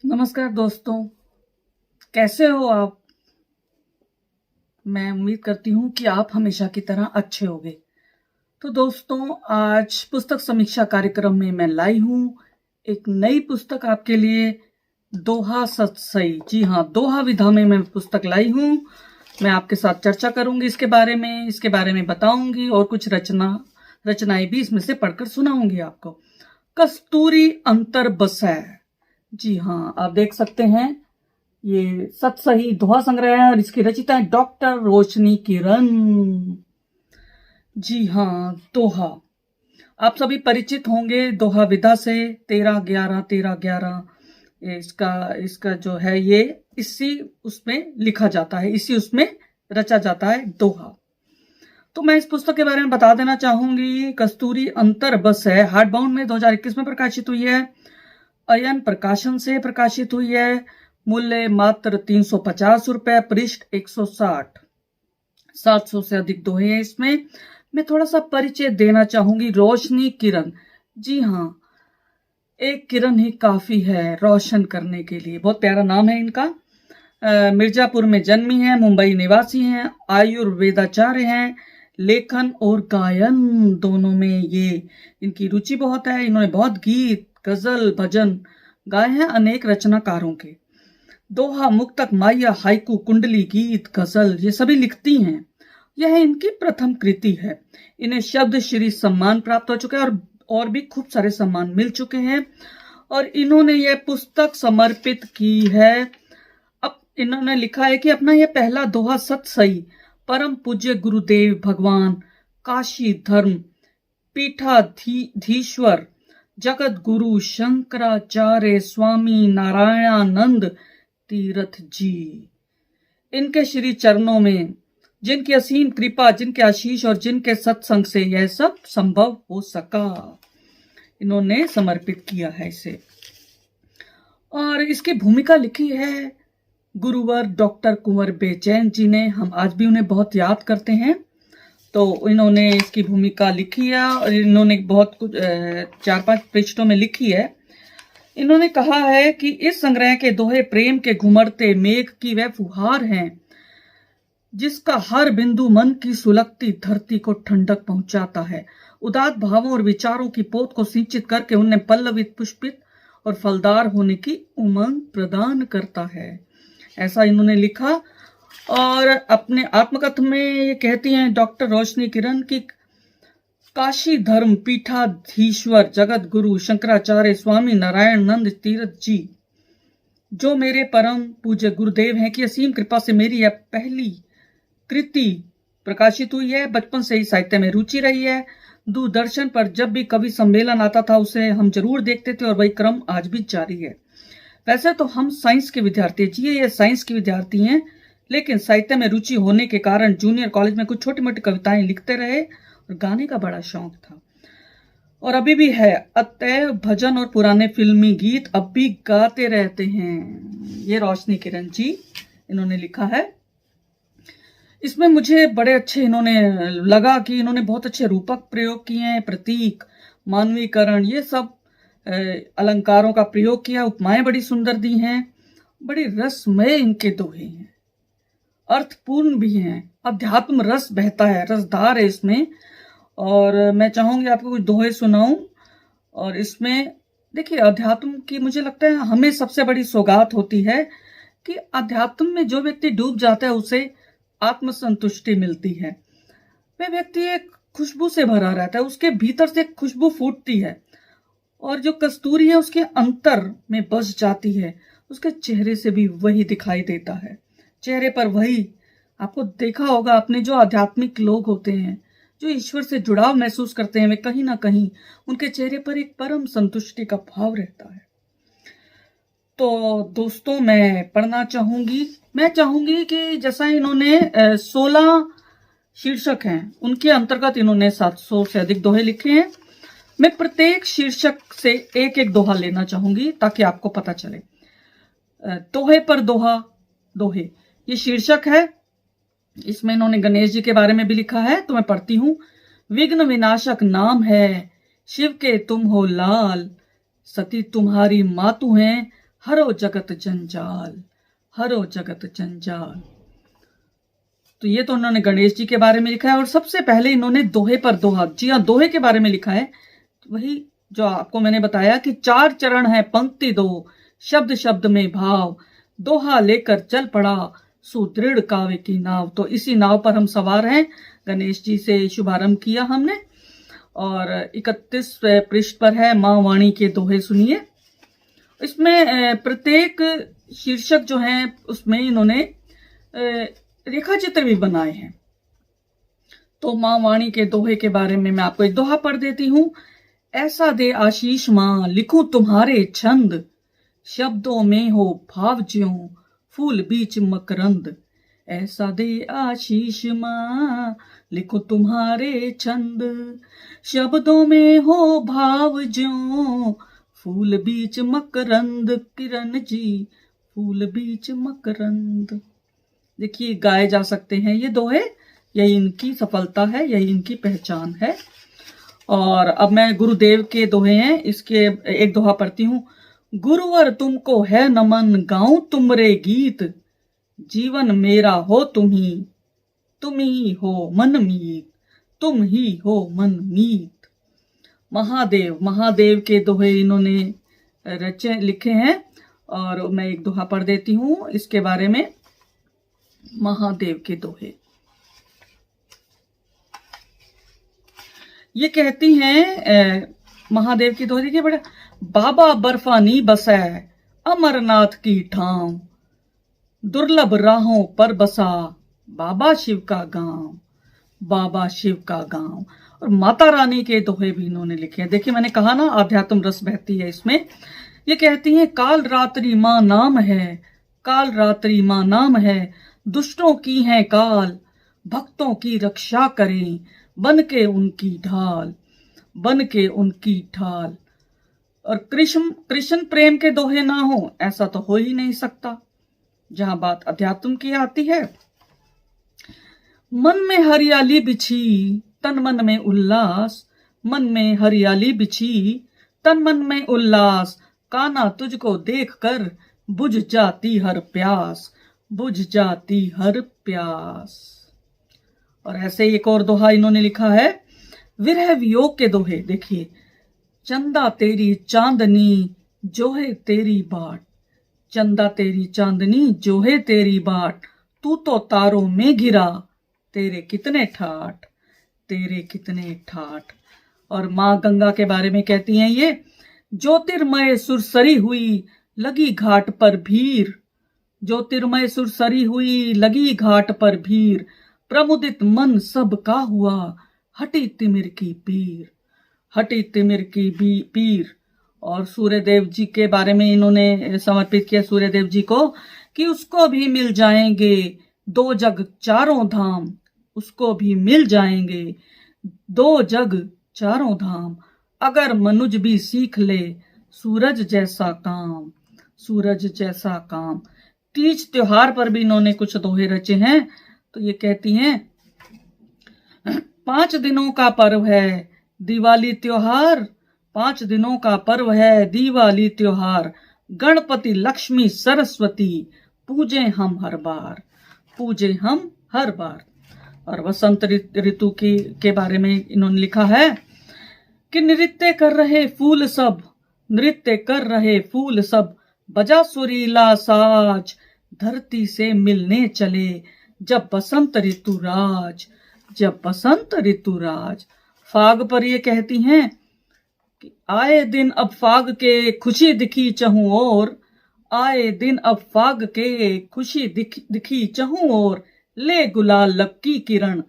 नमस्कार दोस्तों, कैसे हो आप। मैं उम्मीद करती हूँ कि आप हमेशा की तरह अच्छे होंगे। तो दोस्तों, आज पुस्तक समीक्षा कार्यक्रम में मैं लाई हूँ एक नई पुस्तक आपके लिए, दोहा सच सही। जी हाँ, दोहा विधा में मैं पुस्तक लाई हूँ। मैं आपके साथ चर्चा करूंगी इसके बारे में बताऊंगी और कुछ रचनाएं भी इसमें से पढ़कर सुनाऊंगी आपको। कस्तूरी अंतर बसै। जी हाँ, आप देख सकते हैं, ये सच सही दोहा संग्रह है और इसकी रचिता है डॉक्टर रोशनी किरण। जी हाँ, दोहा आप सभी परिचित होंगे दोहा विधा से। 13-11 इसका इसका जो है, ये इसी उसमें लिखा जाता है, इसी उसमें रचा जाता है दोहा। तो मैं इस पुस्तक के बारे में बता देना चाहूंगी। कस्तूरी अंतर बस है, हार्ड बाउंड में 2021 में प्रकाशित हुई है। अयन प्रकाशन से प्रकाशित हुई है। मूल्य मात्र 350 रुपए, पृष्ठ 160। 700 से अधिक दोहे हैं इसमें। मैं थोड़ा सा परिचय देना चाहूंगी। रोशनी किरण, जी हाँ, एक किरण ही काफी है रोशन करने के लिए। बहुत प्यारा नाम है इनका। मिर्जापुर में जन्मी है, मुंबई निवासी हैं, आयुर्वेदाचार्य हैं। लेखन और गायन दोनों में ये इनकी रुचि बहुत है। इन्होंने बहुत गीत, गजल, भजन गाए हैं अनेक रचनाकारों के। दोहा, मुक्तक, माया, हाइकू, कुंडली, गीत, गजल ये सभी लिखती हैं। यह इनकी प्रथम कृति है। इन्हें शब्द श्री सम्मान प्राप्त हो चुका है और भी खूब सारे सम्मान मिल चुके हैं। और इन्होंने यह पुस्तक समर्पित की है। अब इन्होंने लिखा है कि अपना यह पहला दोहा सत सही परम पूज्य गुरुदेव भगवान काशी धर्म पीठाधीश्वर जगत गुरु शंकराचार्य स्वामी नारायणानंद तीर्थ जी, इनके श्री चरणों में, जिनकी असीम कृपा, जिनके आशीष और जिनके सत्संग से यह सब संभव हो सका, इन्होंने समर्पित किया है इसे। और इसकी भूमिका लिखी है गुरुवर डॉक्टर कुंवर बेचैन जी ने। हम आज भी उन्हें बहुत याद करते हैं। तो इन्होंने इसकी भूमिका लिखी है और इन्होंने बहुत कुछ 4-5 पृष्ठों में लिखी है। इन्होंने कहा है कि इस संग्रह के दोहे प्रेम के घुमड़ते मेघ की वह फुहार हैं, जिसका हर बिंदु मन की सुलगती धरती को ठंडक पहुंचाता है। उदात भावों और विचारों की पोत को सिंचित करके उन्हें पल्लवित, पुष्पित और फलदार होने की उमंग प्रदान करता है। ऐसा इन्होंने लिखा। और अपने आत्मकथन में ये कहती हैं डॉक्टर रोशनी किरण की, काशी धर्म पीठाधीश्वर जगत गुरु शंकराचार्य स्वामी नारायणानंद तीर्थ जी, जो मेरे परम पूज्य गुरुदेव हैं, की असीम कृपा से मेरी यह पहली कृति प्रकाशित हुई है। बचपन से ही साहित्य में रुचि रही है। दूरदर्शन पर जब भी कवि सम्मेलन आता था उसे हम जरूर देखते थे और वही क्रम आज भी जारी है। वैसे तो हम साइंस के विद्यार्थी, जी ये साइंस की विद्यार्थी हैं, लेकिन साहित्य में रुचि होने के कारण जूनियर कॉलेज में कुछ छोटी मोटी कविताएं लिखते रहे और गाने का बड़ा शौक था और अभी भी है। अतएव भजन और पुराने फिल्मी गीत अब भी गाते रहते हैं। ये रोशनी किरण जी इन्होंने लिखा है। इसमें मुझे बड़े अच्छे इन्होंने लगा कि इन्होंने बहुत अच्छे रूपक प्रयोग किए हैं, प्रतीक, मानवीकरण, ये सब अलंकारों का प्रयोग किया। उपमाएं बड़ी सुंदर दी हैं। बड़ी रसमय इनके दोहे हैं, अर्थपूर्ण भी हैं। अध्यात्म रस बहता है, रसधार है इसमें। और मैं चाहूंगी आपको कुछ दोहे सुनाऊं। और इसमें देखिए, अध्यात्म की मुझे लगता है हमें सबसे बड़ी सौगात होती है कि अध्यात्म में जो व्यक्ति डूब जाता है उसे आत्मसंतुष्टि मिलती है। वह व्यक्ति एक खुशबू से भरा रहता है, उसके भीतर से खुशबू फूटती है और जो कस्तूरी है उसके अंतर में बस जाती है। उसके चेहरे से भी वही दिखाई देता है, चेहरे पर वही। आपको देखा होगा आपने, जो आध्यात्मिक लोग होते हैं, जो ईश्वर से जुड़ाव महसूस करते हैं, वे कहीं ना कहीं उनके चेहरे पर एक परम संतुष्टि का भाव रहता है। तो दोस्तों, मैं पढ़ना चाहूंगी। मैं चाहूंगी कि जैसा इन्होंने 16 शीर्षक हैं, उनके अंतर्गत इन्होंने 700 से अधिक दोहे लिखे हैं। मैं प्रत्येक शीर्षक से एक एक दोहा लेना चाहूंगी ताकि आपको पता चले। दोहे पर दोहा, दोहे ये शीर्षक है। इसमें इन्होंने गणेश जी के बारे में भी लिखा है, तो मैं पढ़ती हूं। विघ्न विनाशक नाम है शिव के तुम हो लाल, सती तुम्हारी मातु हैं, हरो जगत जंजाल, हरो जगत जंजाल। तो ये तो उन्होंने गणेश जी के बारे में लिखा है। और सबसे पहले इन्होंने दोहे पर दोहा, जी हाँ, दोहे के बारे में लिखा है। वही जो आपको मैंने बताया कि 4 चरण है पंक्ति 2, शब्द शब्द में भाव, दोहा लेकर चल पड़ा सुदृढ़ काव्य की नाव। तो इसी नाव पर हम सवार हैं। गणेश जी से शुभारंभ किया हमने और 31 पृष्ठ पर है माँ वाणी के दोहे सुनिए। इसमें प्रत्येक शीर्षक जो है उसमें इन्होंने रेखा चित्र भी बनाए हैं। तो माँ वाणी के दोहे के बारे में मैं आपको एक दोहा पढ़ देती हूं। ऐसा दे आशीष माँ लिखूं तुम्हारे छंद, शब्दों में हो भाव ज्यों फूल बीच मकरंद। ऐसा दे आशीष माँ लिखो तुम्हारे छंद, शब्दों में हो भाव ज्यों फूल बीच मकरंद। किरण जी फूल बीच मकरंद। देखिए गाए जा सकते हैं ये दोहे, यही इनकी सफलता है, यही इनकी पहचान है। और अब मैं गुरुदेव के दोहे हैं, इसके एक दोहा पढ़ती हूँ। गुरुवर तुमको है नमन गाऊं तुमरे गीत, जीवन मेरा हो तुम ही हो मन मीत, तुम ही हो मन मीत। महादेव, महादेव के दोहे इन्होंने रचे लिखे हैं और मैं एक दोहा पढ़ देती हूँ इसके बारे में। महादेव के दोहे ये कहती हैं, महादेव की दोहे देखिए बड़ा। बाबा बर्फानी बसै अमरनाथ की ठाव, दुर्लभ राहों पर बसा बाबा शिव का गांव, बाबा शिव का गांव। और माता रानी के दोहे भी इन्होंने लिखे हैं। देखिए मैंने कहा ना आध्यात्म रस बहती है इसमें। ये कहती हैं काल रात्रि माँ नाम है, काल रात्रि माँ नाम है, दुष्टों की है काल, भक्तों की रक्षा करें बन के उनकी ढाल, बन के उनकी ढाल। और कृष्ण प्रेम के दोहे ना हो ऐसा तो हो ही नहीं सकता जहां बात अध्यात्म की आती है। मन में हरियाली बिछी तन मन में उल्लास, मन में हरियाली बिछी तन मन में उल्लास, कान्हा तुझको देख कर बुझ जाती हर प्यास, बुझ जाती हर प्यास। और ऐसे एक और दोहा इन्होंने लिखा है विरह वियोग के दोहे। देखिए चंदा तेरी चांदनी जो है तेरी बाट, चंदा तेरी चांदनी जो है तेरी बाट, तू तो तारों में गिरा तेरे कितने ठाठ, तेरे कितने ठाठ। और माँ गंगा के बारे में कहती हैं ये, ज्योतिर्मय सुरसरी हुई लगी घाट पर भीड़, ज्योतिर्मय सुरसरी हुई लगी घाट पर भीड़, प्रमुदित मन सब का हुआ हटी तिमिर की पीर, हटी तिमिर की पीर। और सूर्यदेव जी के बारे में इन्होंने समर्पित किया सूर्यदेव जी को कि उसको भी मिल जाएंगे 2 जग 4 धाम, उसको भी मिल जाएंगे 2 जग 4 धाम, अगर मनुज भी सीख ले सूरज जैसा काम, सूरज जैसा काम। तीज त्योहार पर भी इन्होंने कुछ दोहे रचे हैं। तो ये कहती हैं 5 दिनों का पर्व है दिवाली त्योहार, 5 दिनों का पर्व है दिवाली त्योहार, गणपति लक्ष्मी सरस्वती पूजे हम हर बार, पूजे हम हर बार। और वसंत ऋतु की के बारे में इन्होंने लिखा है कि नृत्य कर रहे फूल सब, नृत्य कर रहे फूल सब, बजा सुरीला साज, धरती से मिलने चले जब बसंत ऋतुराज, जब बसंत ऋतुराज। फाग पर ये कहती हैं कि आए दिन अब फाग के खुशी दिखी चहु और, आए दिन अब फाग के खुशी दिखी चहु और, ले गुलाल लब की किरण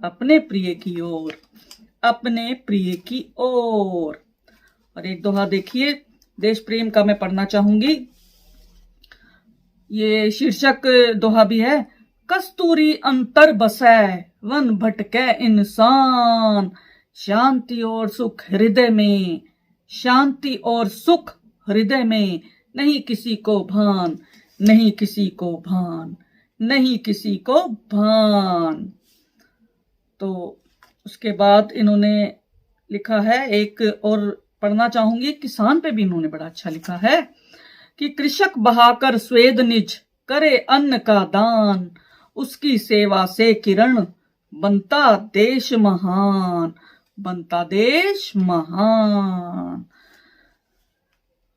अपने प्रिय की ओर, अपने प्रिय की ओर। और एक दोहा देखिए देश प्रेम का मैं पढ़ना चाहूंगी। ये शीर्षक दोहा भी है। कस्तूरी अंतर बसै वन भटकै इंसान, शांति और सुख हृदय में, शांति और सुख हृदय में, नहीं किसी को भान, नहीं किसी को भान, नहीं किसी को भान। तो उसके बाद इन्होंने लिखा है एक और पढ़ना चाहूंगी, किसान पे भी इन्होंने बड़ा अच्छा लिखा है कि कृषक बहाकर स्वेद निज करे अन्न का दान, उसकी सेवा से किरण बनता देश महान, बनता देश महान।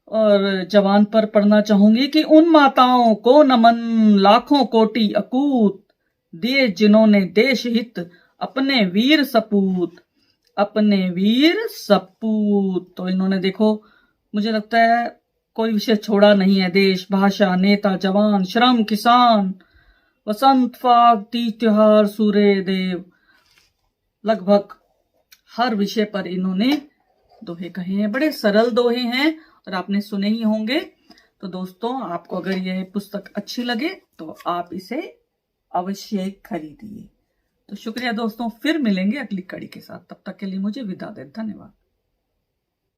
और जवान पर पढ़ना चाहूंगी कि उन माताओं को नमन लाखों कोटि अकूत, दिए जिन्होंने देश हित अपने वीर सपूत, अपने वीर सपूत। तो इन्होंने देखो, मुझे लगता है कोई विषय छोड़ा नहीं है। देश, भाषा, नेता, जवान, श्रम, किसान, वसंत, फाग, तीज त्योहार, सूर्य देव, लगभग हर विषय पर इन्होंने दोहे कहे हैं। बड़े सरल दोहे हैं और आपने सुने ही होंगे। तो दोस्तों, आपको अगर यह पुस्तक अच्छी लगे तो आप इसे अवश्य खरीदिए। तो शुक्रिया दोस्तों, फिर मिलेंगे अगली कड़ी के साथ। तब तक के लिए मुझे विदा दें। धन्यवाद।